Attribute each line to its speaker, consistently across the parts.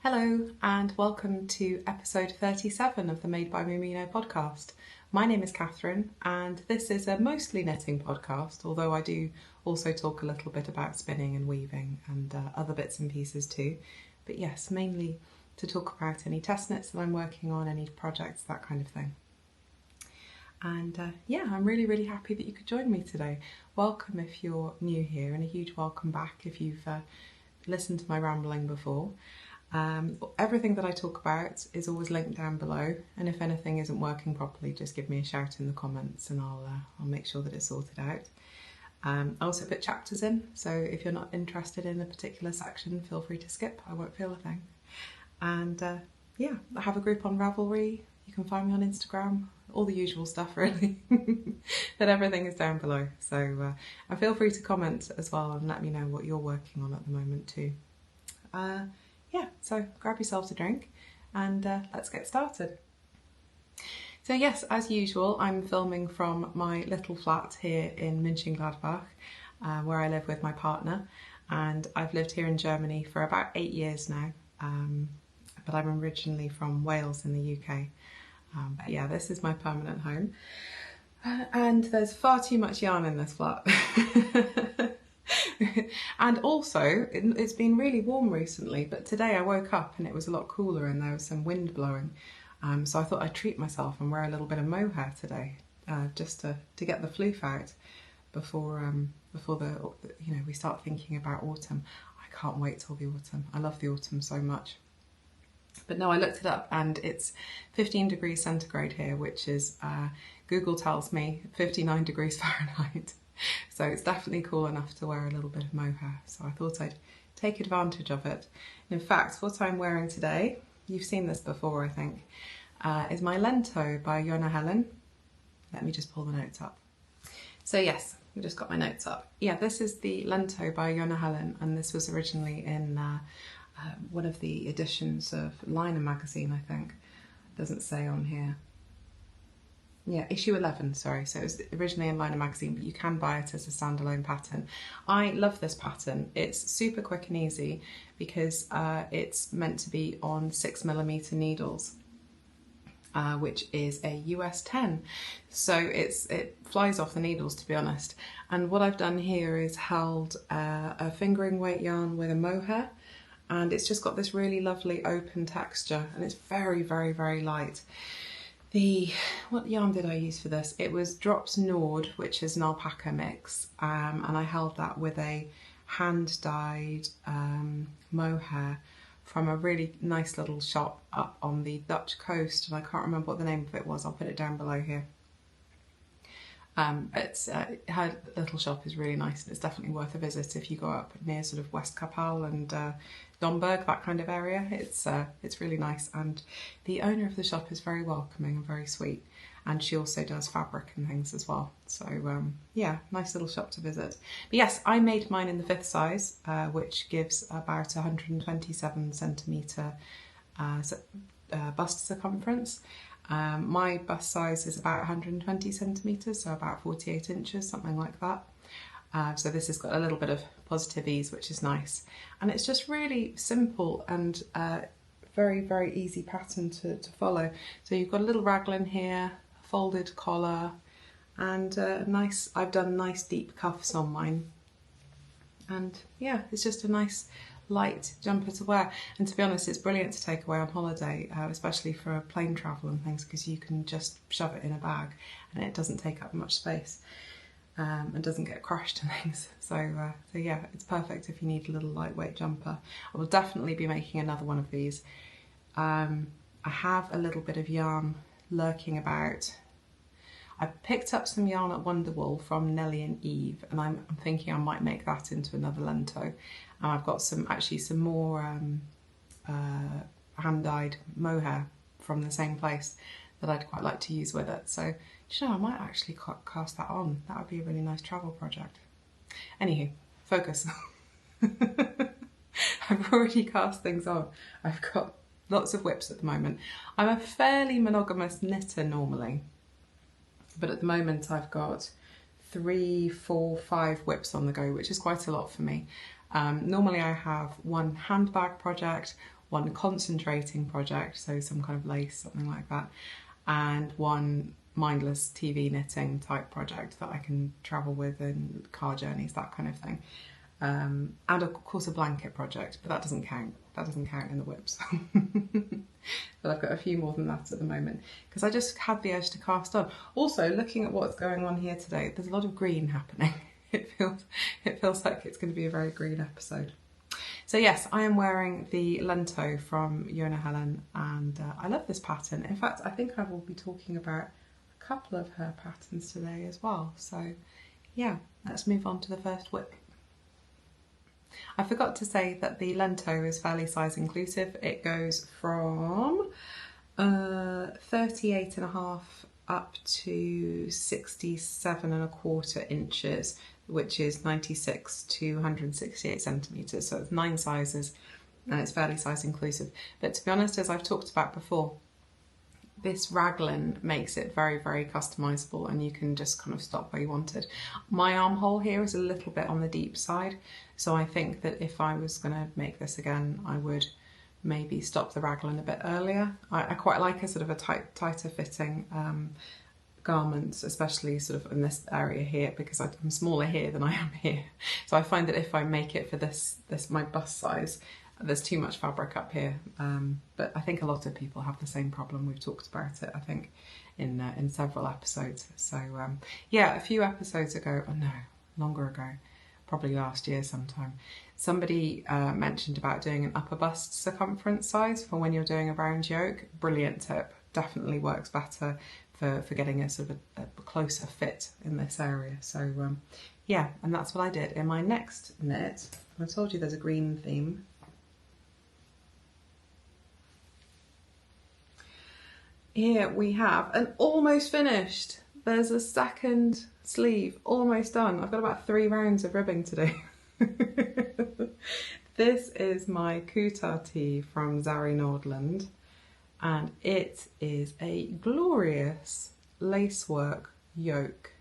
Speaker 1: Hello and welcome to episode 37 of the Made by Mumino podcast. My name is Catherine and this is a mostly knitting podcast, although I do also talk a little bit about spinning and weaving and other bits and pieces too. But yes, mainly to talk about any test knits that I'm working on, any projects, that kind of thing. And I'm really happy that you could join me today. Welcome if you're new here, and a huge welcome back if you've listened to my rambling before. Everything that I talk about is always linked down below, and if anything isn't working properly, just give me a shout in the comments and I'll make sure that it's sorted out. I also put chapters in, so if you're not interested in a particular section, feel free to skip. I won't feel a thing. And I have a group on Ravelry. You can find me on Instagram, all the usual stuff really. But everything is down below, so and feel free to comment as well and let me know what you're working on at the moment too. So grab yourselves a drink and let's get started. So yes, as usual, I'm filming from my little flat here in Mönchengladbach, where I live with my partner, and I've lived here in Germany for about 8 years now, but I'm originally from Wales in the UK. But yeah, this is my permanent home, and there's far too much yarn in this flat. And also, it's been really warm recently, but today I woke up and it was a lot cooler and there was some wind blowing. So I thought I'd treat myself and wear a little bit of mohair today, just to get the floof out before we start thinking about autumn. I can't wait till the autumn. I love the autumn so much. But no, I looked it up and it's 15 degrees centigrade here, which is, Google tells me, 59 degrees Fahrenheit. So it's definitely cool enough to wear a little bit of mohair. So I thought I'd take advantage of it. In fact, what I'm wearing today, you've seen this before I think, is my Lento by Jonna Helen. Let me just pull the notes up. So yes, I just got my notes up. Yeah, this is the Lento by Jonna Helen, and this was originally in one of the editions of Liner magazine, I think. Doesn't say on here. Yeah, issue 11, sorry. So it was originally in Liner magazine, but you can buy it as a standalone pattern. I love this pattern. It's super quick and easy because it's meant to be on 6mm needles, which is a US 10. So it flies off the needles, to be honest. And what I've done here is held a fingering weight yarn with a mohair, and it's just got this really lovely open texture, and it's very light. What yarn did I use for this? It was Drops Nord, which is an alpaca mix, and I held that with a hand-dyed mohair from a really nice little shop up on the Dutch coast, and I can't remember what the name of it was. I'll put it down below here. Her little shop is really nice, and it's definitely worth a visit if you go up near sort of West Kapelle and Domburg, that kind of area. It's really nice, and the owner of the shop is very welcoming and very sweet, and she also does fabric and things as well. So nice little shop to visit. But yes, I made mine in the 5th size, which gives about 127 centimetre bust circumference. My bust size is about 120 centimetres, so about 48 inches, something like that. So this has got a little bit of positive ease, which is nice. And it's just really simple and very easy pattern to follow. So you've got a little raglan here, a folded collar, and I've done nice deep cuffs on mine. And yeah, it's just a nice light jumper to wear, and to be honest, it's brilliant to take away on holiday, especially for plane travel and things, because you can just shove it in a bag and it doesn't take up much space, and doesn't get crushed and things. So yeah, it's perfect if you need a little lightweight jumper. I will definitely be making another one of these. I have a little bit of yarn lurking about. I picked up some yarn at Wonderwool from Nellie and Eve, and I'm thinking I might make that into another Lento. And I've got some more hand-dyed mohair from the same place that I'd quite like to use with it. So, I might actually cast that on. That would be a really nice travel project. Anywho, focus. I've already cast things on. I've got lots of WIPs at the moment. I'm a fairly monogamous knitter normally, but at the moment I've got 3, 4, 5 WIPs on the go, which is quite a lot for me. Normally I have one handbag project, one concentrating project, so some kind of lace, something like that, and one mindless TV knitting type project that I can travel with in car journeys, that kind of thing. And of course a blanket project, but that doesn't count. That doesn't count in the WIPs. But I've got a few more than that at the moment because I just had the urge to cast on. Also, looking at what's going on here today, there's a lot of green happening. It feels like it's going to be a very green episode. So yes, I am wearing the Lento from Joanna Helen, and I love this pattern. In fact, I think I will be talking about a couple of her patterns today as well. So yeah, let's move on to the first WIP. I forgot to say that the Lento is fairly size inclusive. It goes from 38.5 up to 67.25 inches, which is 96 to 168 centimetres. So it's 9 sizes and it's fairly size inclusive. But to be honest, as I've talked about before, this raglan makes it very, very customisable, and you can just kind of stop where you wanted. My armhole here is a little bit on the deep side, so I think that if I was going to make this again, I would maybe stop the raglan a bit earlier. I quite like a sort of a tighter fitting garments, especially sort of in this area here, because I'm smaller here than I am here. So I find that if I make it for this my bust size, there's too much fabric up here, but I think a lot of people have the same problem. We've talked about it, I think, in several episodes. So yeah, a few episodes ago, oh no, longer ago, probably last year sometime, somebody mentioned about doing an upper bust circumference size for when you're doing a round yoke. Brilliant tip, definitely works better for getting a sort of a closer fit in this area. So yeah, and that's what I did in my next knit. I told you there's a green theme. Here we have an almost finished. There's a second sleeve, almost done. I've got about 3 rounds of ribbing today. This is my Kuutar Tee from Zari Nordland, and it is a glorious lacework yoke.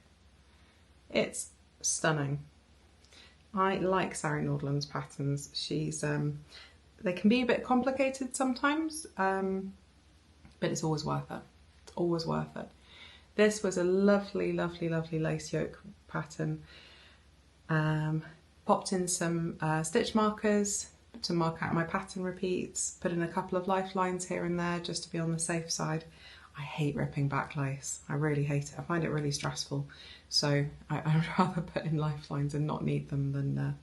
Speaker 1: It's stunning. I like Zari Nordland's patterns. She's they can be a bit complicated sometimes, but it's always worth it. It's always worth it. This was a lovely, lovely, lovely lace yoke pattern. Popped in some stitch markers to mark out my pattern repeats, put in a couple of lifelines here and there just to be on the safe side. I hate ripping back lace. I really hate it. I find it really stressful. So I'd rather put in lifelines and not need them than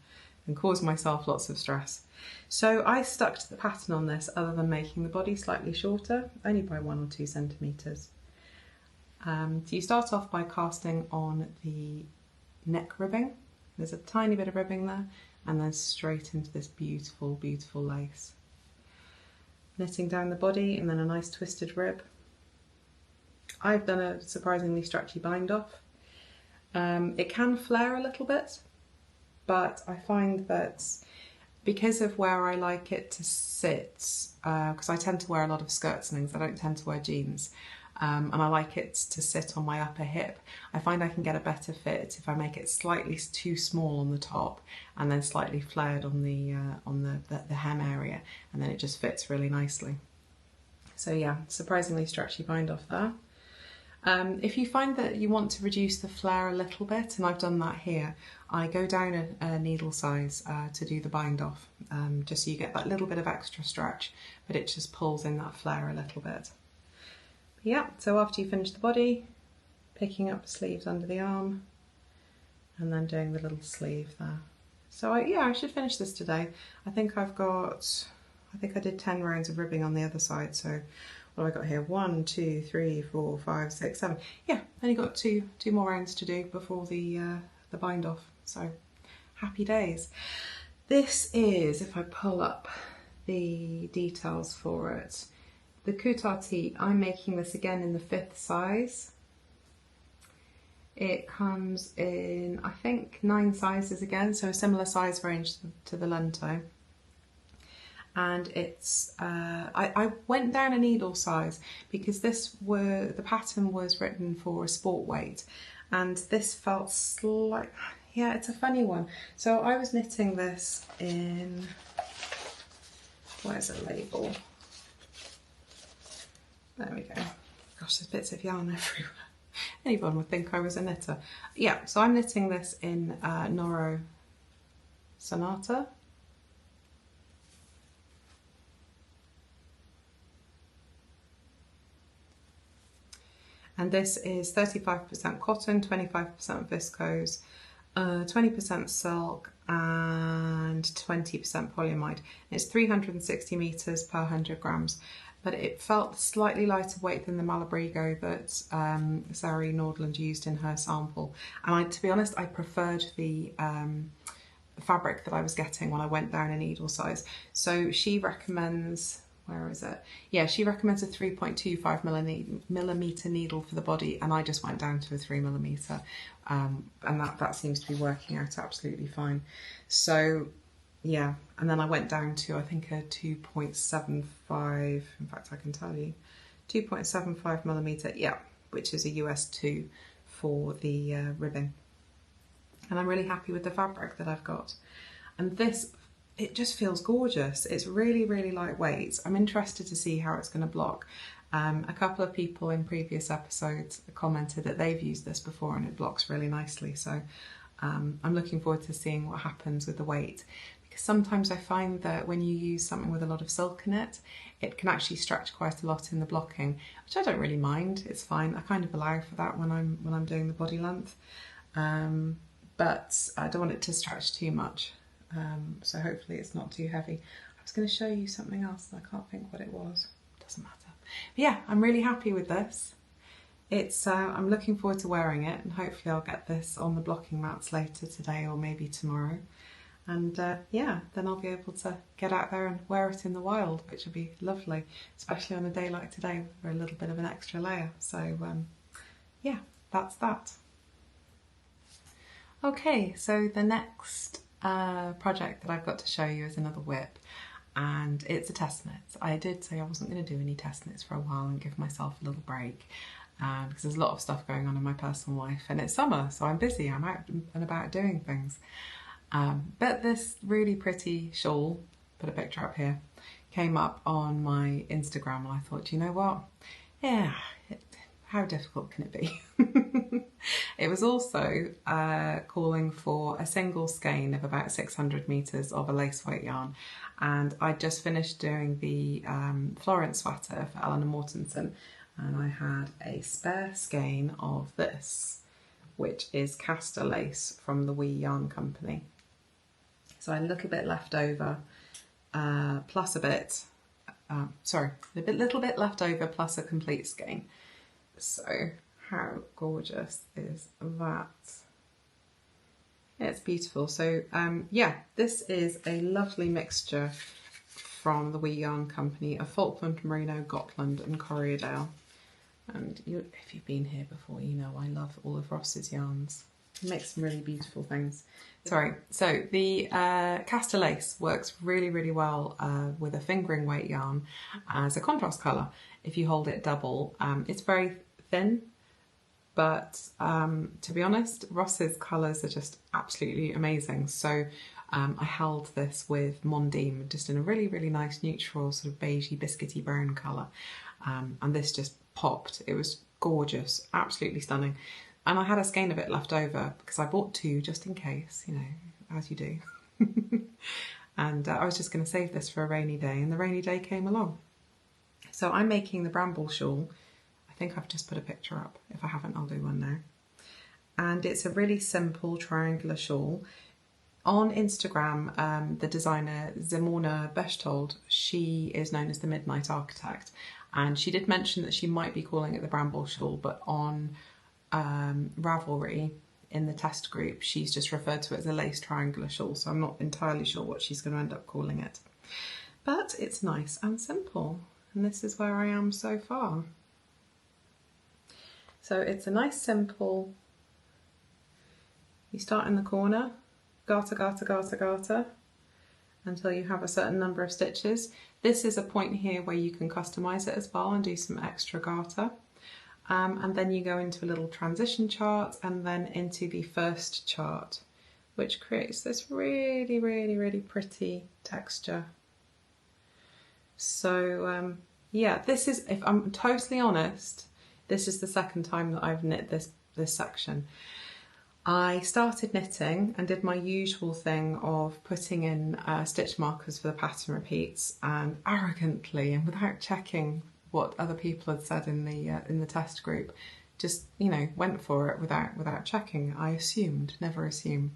Speaker 1: cause myself lots of stress. So I stuck to the pattern on this, other than making the body slightly shorter, only by 1 or 2 centimetres. So you start off by casting on the neck ribbing. There's a tiny bit of ribbing there, and then straight into this beautiful, beautiful lace. Knitting down the body and then a nice twisted rib. I've done a surprisingly stretchy bind off. It can flare a little bit, but I find that because of where I like it to sit, because I tend to wear a lot of skirts and things, I don't tend to wear jeans, and I like it to sit on my upper hip, I find I can get a better fit if I make it slightly too small on the top and then slightly flared on the hem area, and then it just fits really nicely. So yeah, surprisingly stretchy bind off there. If you find that you want to reduce the flare a little bit, and I've done that here, I go down a needle size to do the bind off, just so you get that little bit of extra stretch, but it just pulls in that flare a little bit. Yeah, so after you finish the body, picking up the sleeves under the arm, and then doing the little sleeve there. So yeah, I should finish this today. I think I did 10 rounds of ribbing on the other side, so what have I got here? 1, 2, 3, 4, 5, 6, 7. Yeah, only got two more rounds to do before the bind off. So happy days. This is, if I pull up the details for it, the Kuutar Tee. I'm making this again in the 5th size. It comes in, I think, 9 sizes again, so a similar size range to the Lento. And it's, I went down a needle size because the pattern was written for a sport weight, and this felt like, yeah, it's a funny one. So I was knitting this in Where's a label? There we go. Gosh, there's bits of yarn everywhere. Anyone would think I was a knitter. Yeah, so I'm knitting this in Noro Sonata. And this is 35% cotton, 25% viscose, 20% silk and 20% polyamide. It's 360 meters per 100 grams, but it felt slightly lighter weight than the Malabrigo that Sari Nordland used in her sample. And to be honest, I preferred the fabric that I was getting when I went down in needle size. So she recommends, where is it? Yeah, she recommends a 3.25 millimeter needle for the body, and I just went down to a 3 millimeter, and that seems to be working out absolutely fine. So yeah, and then I went down to, I think, a 2.75, in fact I can tell you, 2.75 millimeter, yeah, which is a US 2 for the ribbing. And I'm really happy with the fabric that I've got. And this, it just feels gorgeous. It's really, really lightweight. I'm interested to see how it's going to block. A couple of people in previous episodes commented that they've used this before and it blocks really nicely. So I'm looking forward to seeing what happens with the weight. Because sometimes I find that when you use something with a lot of silk in it, it can actually stretch quite a lot in the blocking, which I don't really mind. It's fine. I kind of allow for that when I'm doing the body length. But I don't want it to stretch too much. So hopefully it's not too heavy. I was going to show you something else and I can't think what it was. Doesn't matter. But yeah, I'm really happy with this. It's I'm looking forward to wearing it, and hopefully I'll get this on the blocking mats later today or maybe tomorrow. And yeah, then I'll be able to get out there and wear it in the wild, which will be lovely, especially on a day like today with a little bit of an extra layer. So yeah, that's that. Okay, so the next project that I've got to show you is another WIP, and it's a test knit. I did say I wasn't going to do any test knits for a while and give myself a little break because there's a lot of stuff going on in my personal life, and it's summer, so I'm busy, I'm out and about doing things. But this really pretty shawl, put a picture up here, came up on my Instagram, and I thought, you know what, yeah, how difficult can it be? It was also calling for a single skein of about 600 meters of a lace weight yarn, and I just finished doing the Florence sweater for Eleanor Mortensen, and I had a spare skein of this, which is Castor lace from the WIP Yarn Company. So I had a little bit left over, plus a bit, little bit left over plus a complete skein. So how gorgeous is that? It's beautiful. So yeah, this is a lovely mixture from the WIP Yarn Company of Falkland, Merino, Gotland and Corriedale. And if you've been here before, you know I love all of Ross's yarns. He makes some really beautiful things. Sorry, so the Castor lace works really, really well with a fingering weight yarn as a contrast colour. If you hold it double, it's very thin, but to be honest, Ross's colours are just absolutely amazing. So I held this with Mondim, just in a really, really nice neutral sort of beigey biscuity brown colour, and this just popped. It was gorgeous, absolutely stunning. And I had a skein of it left over because I bought two just in case, you know, as you do. And I was just going to save this for a rainy day, and the rainy day came along. So I'm making the Bramble Shawl. I think I've just put a picture up. If I haven't, I'll do one now. And it's a really simple triangular shawl. On Instagram, the designer Simone Bechtold, she is known as the Midnight Architect, and she did mention that she might be calling it the Bramble Shawl, but on Ravelry in the test group, she's just referred to it as a lace triangular shawl, so I'm not entirely sure what she's going to end up calling it. But it's nice and simple, and this is where I am so far. So it's a nice simple, you start in the corner, garter, garter, garter, garter, until you have a certain number of stitches. This is a point here where you can customize it as well and do some extra garter. And then you go into a little transition chart and then into the first chart, which creates this really, really, really pretty texture. So yeah, this is, if I'm totally honest, this is the second time that I've knit this section. I started knitting and did my usual thing of putting in stitch markers for the pattern repeats, and arrogantly and without checking what other people had said in the test group, just, you know, went for it without checking. I assumed, never assume.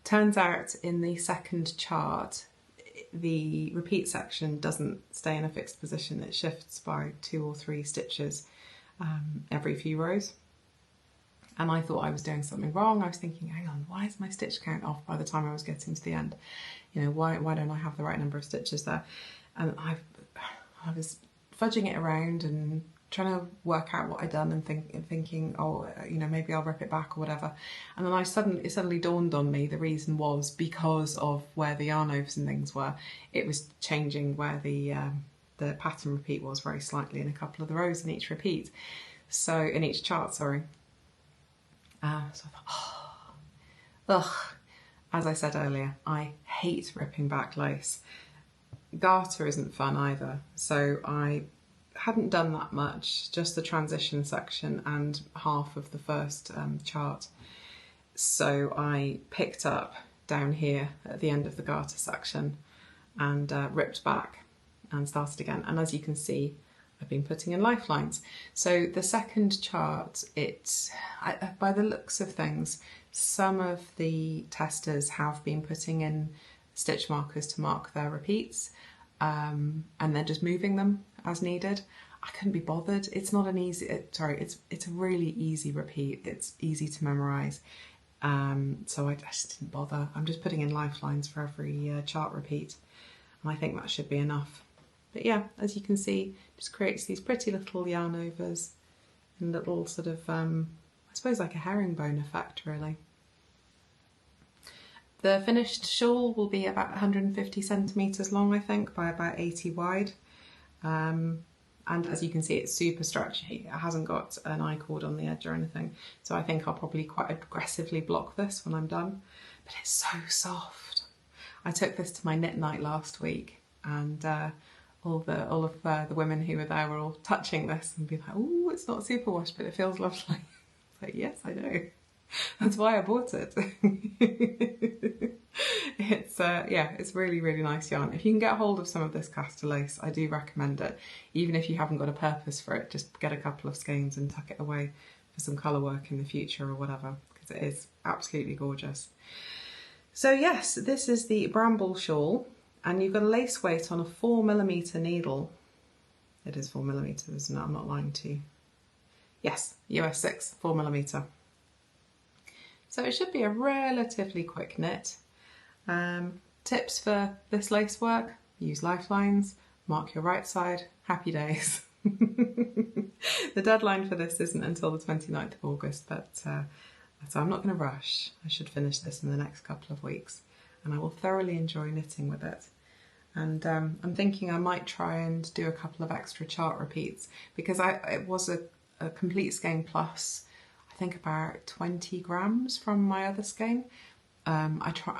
Speaker 1: Turns out in the second chart, the repeat section doesn't stay in a fixed position. It shifts by 2 or 3 stitches every few rows. And I thought I was doing something wrong. I was thinking, hang on, why is my stitch count off by the time I was getting to the end? You know, why don't I have the right number of stitches there? And I was fudging it around and trying to work out what I'd done, and thinking, oh, you know, maybe I'll rip it back or whatever. And then it suddenly dawned on me the reason was because of where the yarn overs and things were. It was changing where the pattern repeat was very slightly in a couple of the rows in each repeat. So in each chart, sorry. So I thought, oh, ugh. As I said earlier, I hate ripping back lace. Garter isn't fun either, so I hadn't done that much, just the transition section and half of the first chart. So I picked up down here at the end of the garter section and ripped back and started again. And as you can see, I've been putting in lifelines. So the second chart, by the looks of things, some of the testers have been putting in stitch markers to mark their repeats, and then just moving them as needed. I couldn't be bothered. It's not an easy, it's a really easy repeat. It's easy to memorise. So I just didn't bother. I'm just putting in lifelines for every chart repeat, and I think that should be enough. But yeah, as you can see, just creates these pretty little yarn overs and little sort of, I suppose like a herringbone effect really. The finished shawl will be about 150 centimetres long, I think, by about 80 wide. And as you can see, it's super stretchy. It hasn't got an I-cord on the edge or anything. So I think I'll probably quite aggressively block this when I'm done. But it's so soft. I took this to my knit night last week, and all of the women who were there were all touching this and being like, oh, it's not superwash, but it feels lovely. It's like, yes, I know. That's why I bought it. It's really, really nice yarn. If you can get hold of some of this castor lace, I do recommend it. Even if you haven't got a purpose for it, just get a couple of skeins and tuck it away for some colour work in the future or whatever, because it is absolutely gorgeous. So yes, this is the Bramble Shawl, and you've got a lace weight on a 4mm needle. It is 4mm, isn't it? I'm not lying to you. Yes, US 6, 4mm. So it should be a relatively quick knit. Tips for this lace work: use lifelines, mark your right side, happy days. The deadline for this isn't until the 29th of August, but so I'm not going to rush. I should finish this in the next couple of weeks, and I will thoroughly enjoy knitting with it. And I'm thinking I might try and do a couple of extra chart repeats, because it was a complete skein plus, I think about 20 grams from my other skein. I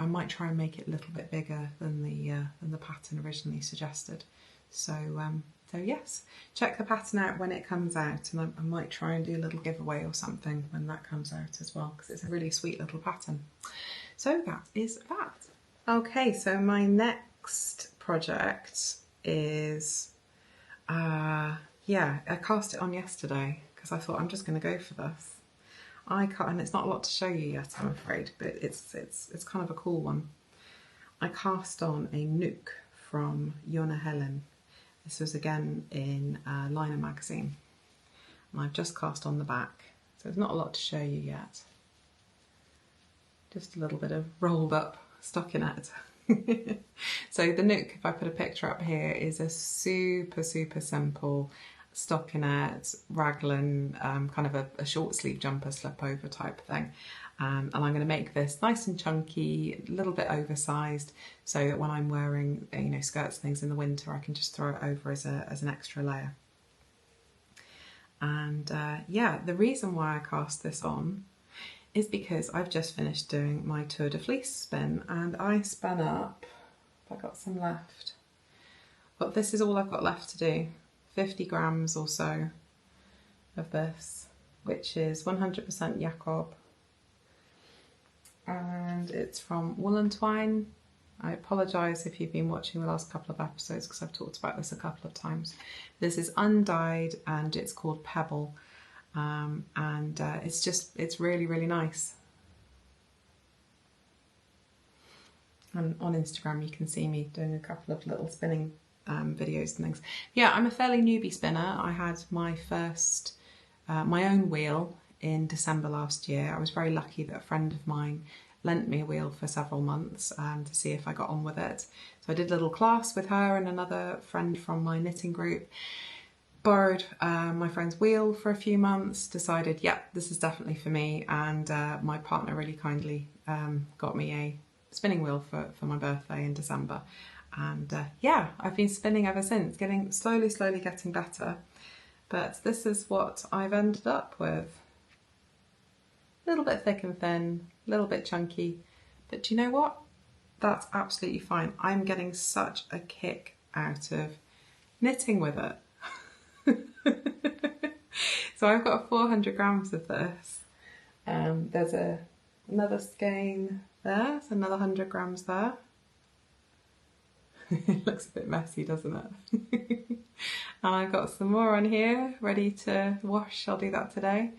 Speaker 1: might try and make it a little bit bigger than the pattern originally suggested. So yes, check the pattern out when it comes out, and I might try and do a little giveaway or something when that comes out as well, because it's a really sweet little pattern. So that is that. Okay, so my next project is, I cast it on yesterday because I thought I'm just going to go for this. And it's not a lot to show you yet, I'm afraid, but it's kind of a cool one. I cast on a Nuuk from Jonna Helen. This was again in Liner magazine, and I've just cast on the back, so there's not a lot to show you yet. Just a little bit of rolled up stockinette. So the Nuuk, if I put a picture up here, is a super simple stockinette, raglan, kind of a short sleeve jumper slip over type thing. And I'm going to make this nice and chunky, a little bit oversized, so that when I'm wearing, you know, skirts and things in the winter, I can just throw it over as an extra layer. And yeah, the reason why I cast this on is because I've just finished doing my Tour de Fleece spin, and I spun up, if I got some left, But this is all I've got left to do. 50 grams or so of this, which is 100% Jacob. And it's from Woolen Twine. I apologise if you've been watching the last couple of episodes because I've talked about this a couple of times. This is undyed and it's called Pebble. It's really, really nice. And on Instagram you can see me doing a couple of little spinning videos and things. Yeah, I'm a fairly newbie spinner. I had my first, my own wheel in December last year. I was very lucky that a friend of mine lent me a wheel for several months to see if I got on with it. So I did a little class with her and another friend from my knitting group, borrowed my friend's wheel for a few months, decided, yeah, this is definitely for me, and my partner really kindly got me a spinning wheel for my birthday in December. And yeah, I've been spinning ever since, getting slowly getting better. But this is what I've ended up with. A little bit thick and thin, a little bit chunky, but do you know what? That's absolutely fine. I'm getting such a kick out of knitting with it. So I've got 400 grams of this. There's another skein there, there's another 100 grams there. It looks a bit messy, doesn't it? And I've got some more on here ready to wash. I'll do that today.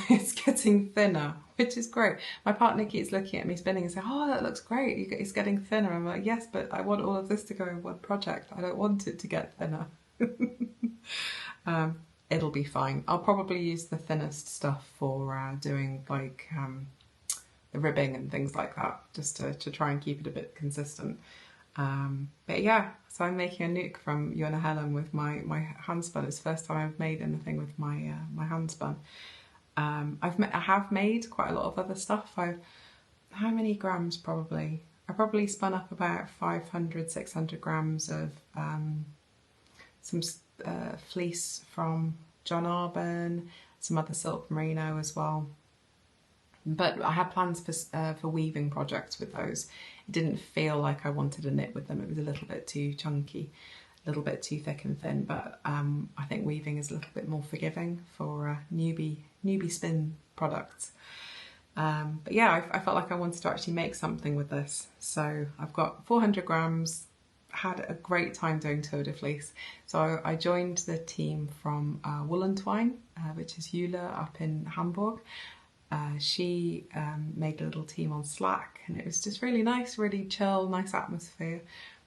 Speaker 1: It's getting thinner, which is great. My partner keeps looking at me spinning and saying, oh, that looks great, it's getting thinner. I'm like, yes, but I want all of this to go in one project. I don't want it to get thinner. It'll be fine. I'll probably use the thinnest stuff for doing like the ribbing and things like that, just to try and keep it a bit consistent. But yeah, so I'm making a Nuuk from Jonna Helen with my hand spun. It's the first time I've made anything with my my hand spun. I have made quite a lot of other stuff. How many grams probably? I probably spun up about 500, 600 grams of some fleece from John Arbon, some other silk merino as well. But I had plans for weaving projects with those. It didn't feel like I wanted to knit with them. It was a little bit too chunky, a little bit too thick and thin. But I think weaving is a little bit more forgiving for newbie spin products. But yeah, I felt like I wanted to actually make something with this. So I've got 400 grams. Had a great time doing Tour de Fleece. So I joined the team from Woolen Twine, which is Eula up in Hamburg. She made a little team on Slack, and it was just really nice, really chill, nice atmosphere,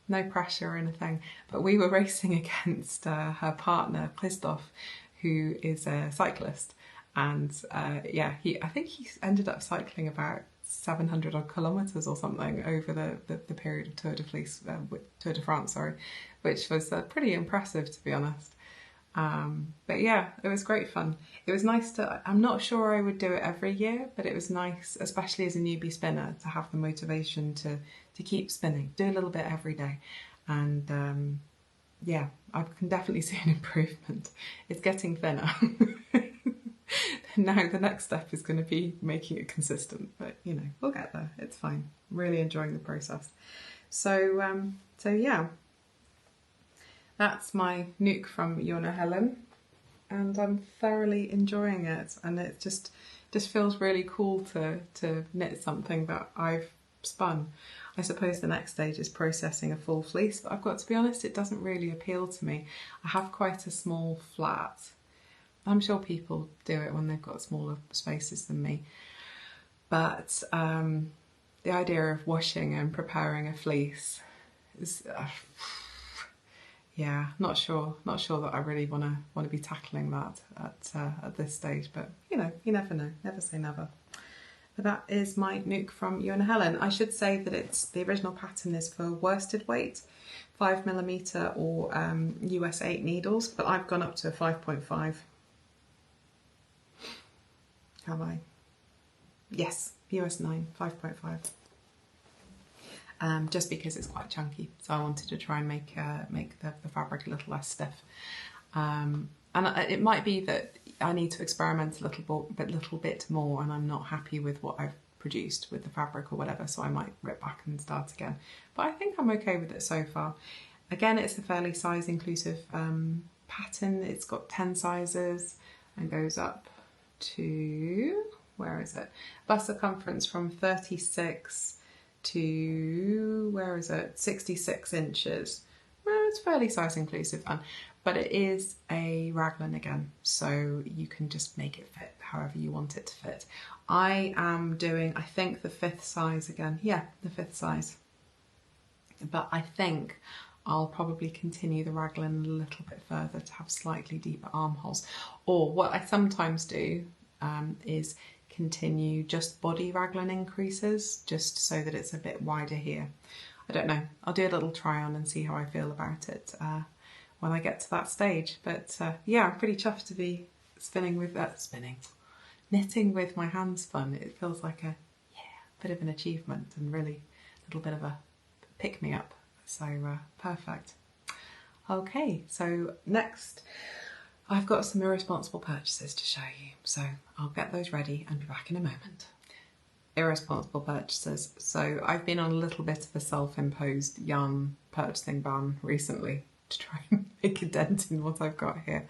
Speaker 1: no pressure or anything. But we were racing against her partner, Christoph, who is a cyclist. And yeah, I think he ended up cycling about 700 odd kilometres or something over the period of Tour de France, sorry, which was pretty impressive, to be honest. But yeah, it was great fun. It was nice I'm not sure I would do it every year, but it was nice, especially as a newbie spinner, to have the motivation to keep spinning, do a little bit every day. And yeah, I can definitely see an improvement. It's getting thinner. Now the next step is going to be making it consistent, but you know, we'll get there. It's fine. I'm really enjoying the process. So yeah, that's my Nuuk from Jonna Helen, and I'm thoroughly enjoying it. And it just feels really cool to knit something that I've spun. I suppose the next stage is processing a full fleece, but I've got to be honest, it doesn't really appeal to me. I have quite a small flat. I'm sure people do it when they've got smaller spaces than me. But the idea of washing and preparing a fleece is, yeah, not sure that I really want to be tackling that at this stage. But you know, you never know. Never say never. But that is my Nuuk from Jonna Helen. I should say that the original pattern is for worsted weight, 5mm or US 8 needles, but I've gone up to 5.5. Have I? Yes, US 9, 5.5. Just because it's quite chunky, so I wanted to try and make the fabric a little less stiff. And it might be that I need to experiment a little bit more, and I'm not happy with what I've produced with the fabric or whatever, so I might rip back and start again. But I think I'm okay with it so far. Again, it's a fairly size inclusive pattern. It's got 10 sizes and goes up to, where is it? Bust circumference from 36 to, where is it? 66 inches. Well, it's fairly size inclusive then, but it is a raglan again, so you can just make it fit however you want it to fit. I am doing, I think, the 5th size again. Yeah, the 5th size. But I think I'll probably continue the raglan a little bit further to have slightly deeper armholes. Or what I sometimes do is continue just body raglan increases, just so that it's a bit wider here. I don't know. I'll do a little try on and see how I feel about it when I get to that stage. But yeah, I'm pretty chuffed to be knitting with my hands spun. It feels like a bit of an achievement and really a little bit of a pick me up. So perfect. Okay, so next I've got some irresponsible purchases to show you. So I'll get those ready and be back in a moment. Irresponsible purchases. So I've been on a little bit of a self-imposed yarn purchasing ban recently to try and make a dent in what I've got here.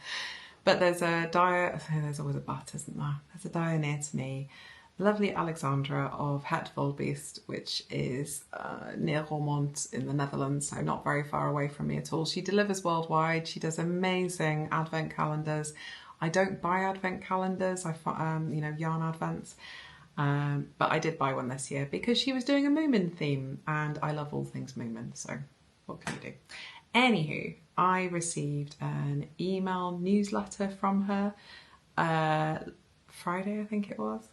Speaker 1: But there's a dyer, there's always a but, isn't there? There's a dyer near to me, the lovely Alexandra of Het Wolbeest, which is near Roermond in the Netherlands, so not very far away from me at all. She delivers worldwide. She does amazing advent calendars. I don't buy advent calendars, you know, yarn advents. But I did buy one this year because she was doing a Moomin theme and I love all things Moomin, so what can you do? Anywho, I received an email newsletter from her Friday, I think it was,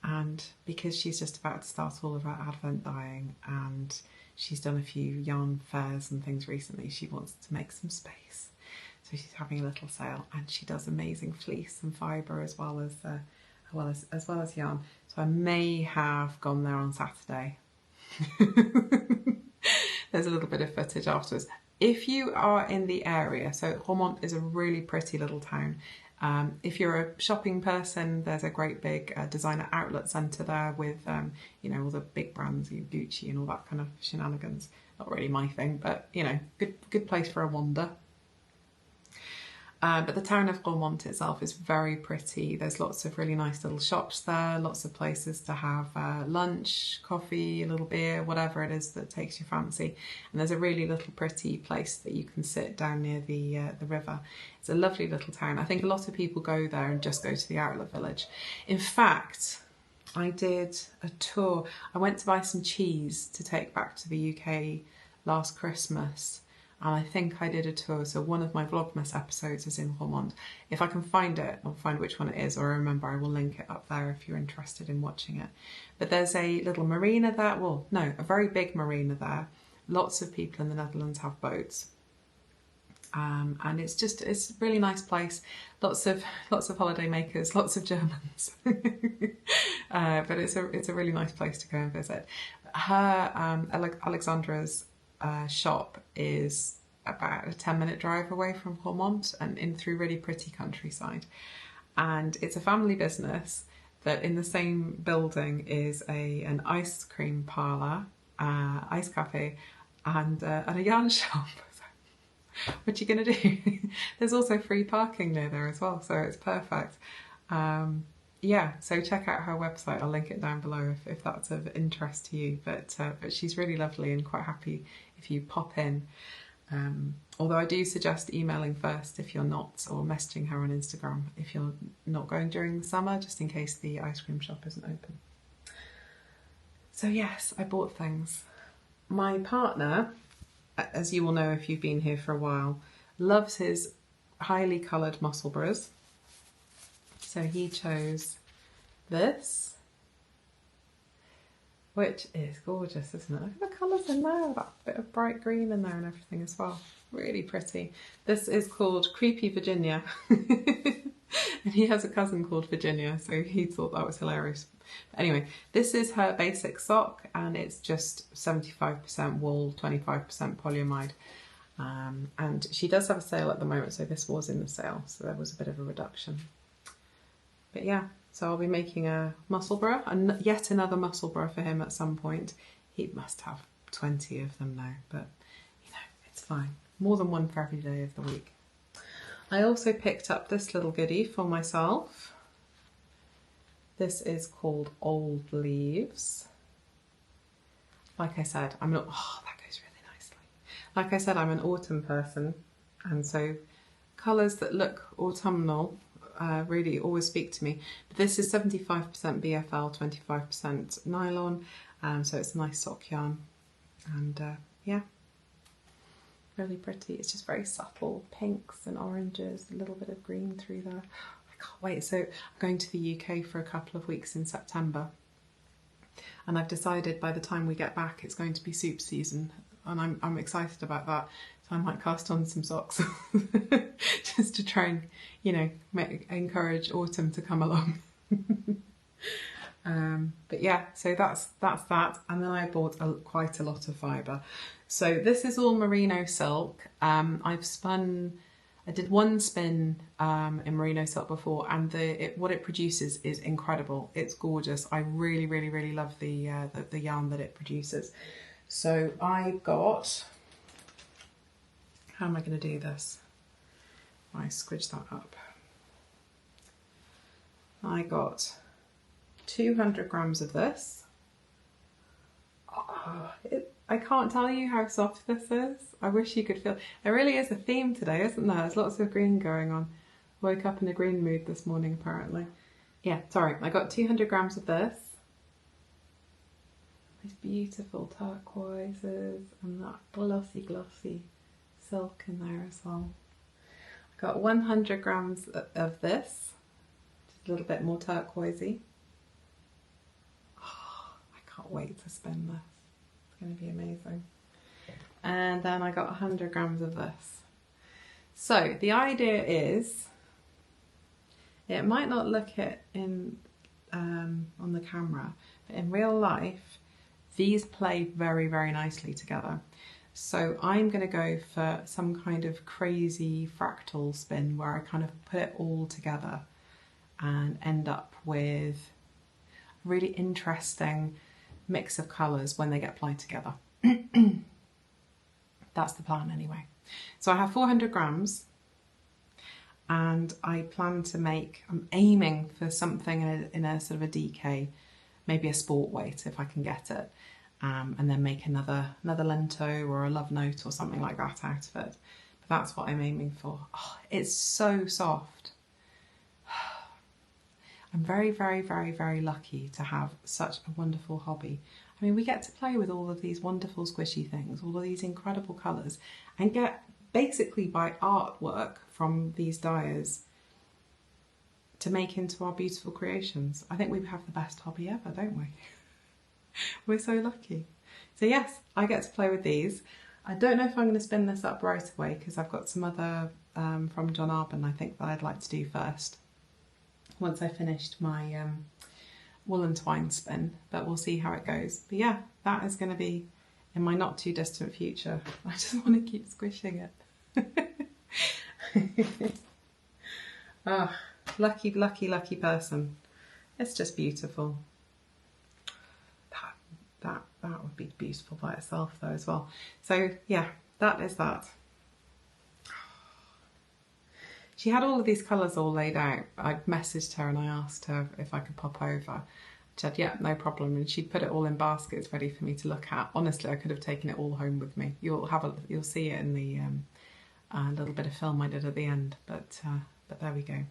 Speaker 1: and because she's just about to start all of her advent dyeing and she's done a few yarn fairs and things recently, she wants to make some space. So she's having a little sale and she does amazing fleece and fibre as well as yarn. So I may have gone there on Saturday. There's a little bit of footage afterwards. If you are in the area, so Roermond is a really pretty little town. If you're a shopping person, there's a great big designer outlet centre there with, you know, all the big brands, Gucci and all that kind of shenanigans. Not really my thing, but, you know, good place for a wander. But the town of Roermond itself is very pretty. There's lots of really nice little shops there, lots of places to have lunch, coffee, a little beer, whatever it is that takes your fancy. And there's a really little pretty place that you can sit down near the river. It's a lovely little town. I think a lot of people go there and just go to the outlet village. In fact, I did a tour. I went to buy some cheese to take back to the UK last Christmas. And I think I did a tour, so one of my Vlogmas episodes is in Roermond. If I can find it, I'll find which one it is, or remember I will link it up there if you're interested in watching it. But there's a little marina there, well no, a very big marina there. Lots of people in the Netherlands have boats. And it's a really nice place. Lots of holiday makers, lots of Germans. But it's a really nice place to go and visit. Her, Alexandra's shop is about a 10-minute drive away from Roermond and in through really pretty countryside. And it's a family business that in the same building is an ice cream parlour, ice cafe, and a yarn shop. What you gonna do? There's also free parking near there as well, so it's perfect. Yeah, so check out her website. I'll link it down below if that's of interest to you. But she's really lovely and quite happy if you pop in. Although I do suggest emailing first if you're not, or messaging her on Instagram if you're not going during the summer, just in case the ice cream shop isn't open. So yes, I bought things. My partner, as you will know if you've been here for a while, loves his highly coloured muscle bras. So he chose this, which is gorgeous, isn't it? Look at the colours in there, that bit of bright green in there and everything as well. Really pretty. This is called Creepy Virginia. And he has a cousin called Virginia, so he thought that was hilarious. But anyway, this is her basic sock and it's just 75% wool, 25% polyamide. And she does have a sale at the moment, so this was in the sale, so there was a bit of a reduction. But yeah, so I'll be making a muscle bra, and yet another muscle bra for him at some point. He must have 20 of them now, but you know, it's fine. More than one for every day of the week. I also picked up this little goodie for myself. This is called Old Leaves. Like I said, I'm not, oh, that goes really nicely. Like I said, I'm an autumn person, and so colours that look autumnal really always speak to me. But this is 75% BFL, 25% nylon, so it's a nice sock yarn, and yeah, really pretty. It's just very subtle pinks and oranges, a little bit of green through there. I can't wait. So I'm going to the UK for a couple of weeks in September, and I've decided by the time we get back it's going to be soup season, and I'm excited about that. So I might cast on some socks just to try and, you know, encourage autumn to come along. But yeah, so that's that. And then I bought quite a lot of fibre. So this is all merino silk. I did one spin in merino silk before, and what it produces is incredible. It's gorgeous. I really, really, really love the yarn that it produces. So I got, how am I going to do this? I squidge that up. I got 200 grams of this. Oh, I can't tell you how soft this is. I wish you could feel. There really is a theme today, isn't there? There's lots of green going on. Woke up in a green mood this morning, apparently. Yeah, sorry. I got 200 grams of this. These beautiful turquoises and that glossy silk in there as well. I got 100 grams of this, just a little bit more turquoisey. Oh, I can't wait to spin this. It's going to be amazing. And then I got 100 grams of this. So the idea is, it might not look it in on the camera, but in real life, these play very, very nicely together. So I'm going to go for some kind of crazy fractal spin where I kind of put it all together and end up with a really interesting mix of colours when they get applied together. That's the plan anyway. So I have 400 grams and I plan to make, I'm aiming for something in a sort of a DK, maybe a sport weight if I can get it. And then make another lento or a love note or something like that out of it. But that's what I'm aiming for. Oh, it's so soft. I'm very, very, very, very lucky to have such a wonderful hobby. I mean, we get to play with all of these wonderful squishy things, all of these incredible colours, and get basically by artwork from these dyers to make into our beautiful creations. I think we have the best hobby ever, don't we? We're so lucky. So yes, I get to play with these. I don't know if I'm going to spin this up right away because I've got some other from John Arbon I think that I'd like to do first once I finished my wool and twine spin, but we'll see how it goes. But yeah, that is going to be in my not too distant future. I just want to keep squishing it. Oh, lucky, lucky, lucky person. It's just beautiful. That would be beautiful by itself though as well. So yeah, that is that. She had all of these colours all laid out. I messaged her and I asked her if I could pop over. She said, yeah, no problem. And she'd put it all in baskets ready for me to look at. Honestly, I could have taken it all home with me. You'll see it in the little bit of film I did at the end. But there we go.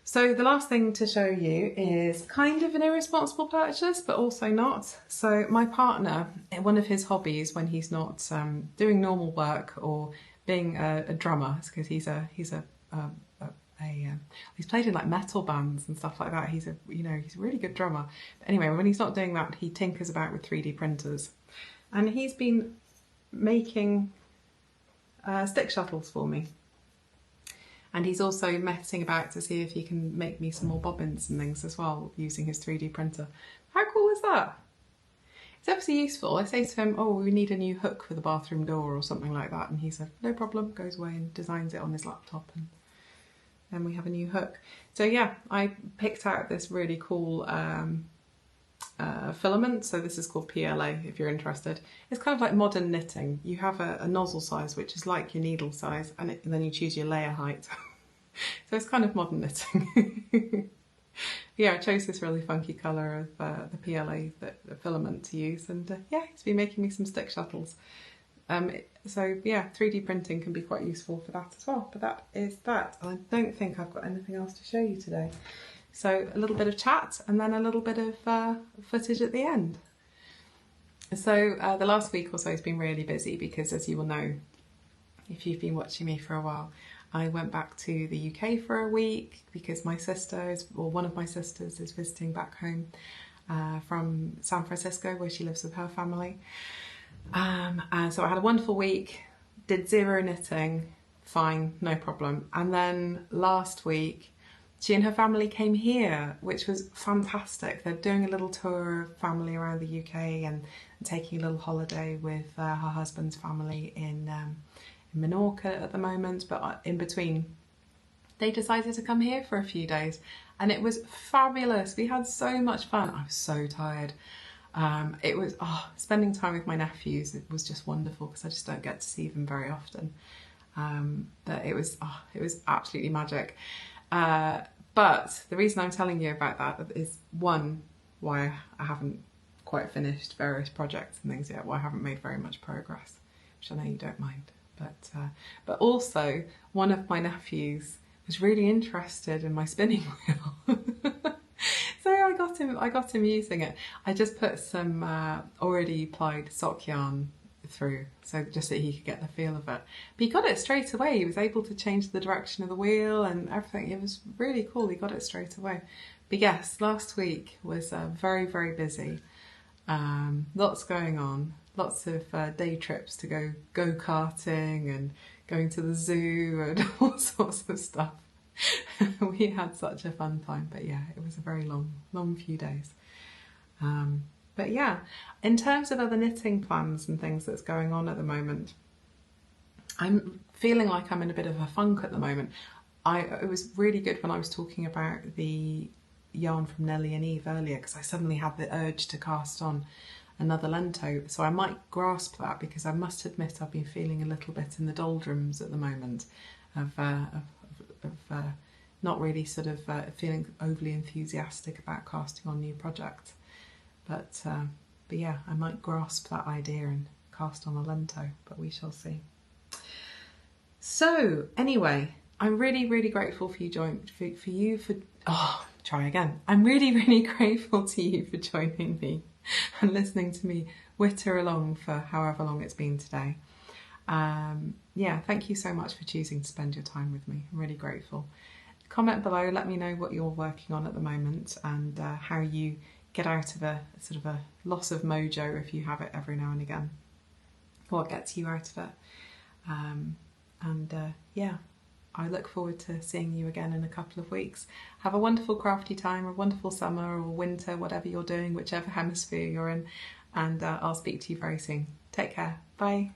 Speaker 1: So the last thing to show you is kind of an irresponsible purchase, but also not. So my partner, one of his hobbies when he's not doing normal work or being a drummer, because he's played in like metal bands and stuff like that. He's a really good drummer. But anyway, when he's not doing that, he tinkers about with 3D printers, and he's been making stick shuttles for me. And he's also messing about to see if he can make me some more bobbins and things as well using his 3D printer. How cool is that? It's obviously useful. I say to him, oh, we need a new hook for the bathroom door or something like that. And he said, no problem, goes away and designs it on his laptop. And then we have a new hook. So yeah, I picked out this really cool filament, so this is called PLA if you're interested. It's kind of like modern knitting. You have a nozzle size which is like your needle size, and then you choose your layer height. So it's kind of modern knitting. Yeah, I chose this really funky colour of the PLA, the filament to use, and yeah, it's been making me some stick shuttles. So yeah, 3D printing can be quite useful for that as well, but that is that. I don't think I've got anything else to show you today. So a little bit of chat and then a little bit of footage at the end. So the last week or so has been really busy because, as you will know, if you've been watching me for a while, I went back to the UK for a week because my sister, or one of my sisters, is visiting back home from San Francisco, where she lives with her family. And so I had a wonderful week, did zero knitting, fine, no problem. And then last week, she and her family came here, which was fantastic. They're doing a little tour of family around the UK and taking a little holiday with her husband's family in Menorca at the moment, but in between they decided to come here for a few days, and it was fabulous. We had so much fun. I was so tired. It was spending time with my nephews. It was just wonderful because I just don't get to see them very often. But it was absolutely magic. But the reason I'm telling you about that is, one, why I haven't quite finished various projects and things yet, why I haven't made very much progress, which I know you don't mind. But also, one of my nephews was really interested in my spinning wheel. So I got him using it. I just put some already plied sock yarn through, so just so he could get the feel of it. But he got it straight away. He was able to change the direction of the wheel and everything. It was really cool. He got it straight away. But yes, last week was very, very busy. Lots going on. Lots of day trips to go go-karting and going to the zoo and all sorts of stuff. We had such a fun time, but yeah, it was a very long few days. But yeah, in terms of other knitting plans and things that's going on at the moment, I'm feeling like I'm in a bit of a funk at the moment. It was really good when I was talking about the yarn from Nellie and Eve earlier, because I suddenly had the urge to cast on another lento, so I might grasp that, because I must admit I've been feeling a little bit in the doldrums at the moment of not really sort of feeling overly enthusiastic about casting on new projects. But yeah, I might grasp that idea and cast on a lento, but we shall see. So anyway, I'm really, really grateful for you I'm really, really grateful to you for joining me and listening to me witter along for however long it's been today. Yeah, thank you so much for choosing to spend your time with me. I'm really grateful. Comment below, let me know what you're working on at the moment and how you get out of a sort of a loss of mojo if you have it every now and again. What gets you out of it. Yeah, I look forward to seeing you again in a couple of weeks. Have a wonderful crafty time, a wonderful summer or winter, whatever you're doing, whichever hemisphere you're in, and I'll speak to you very soon. Take care. Bye.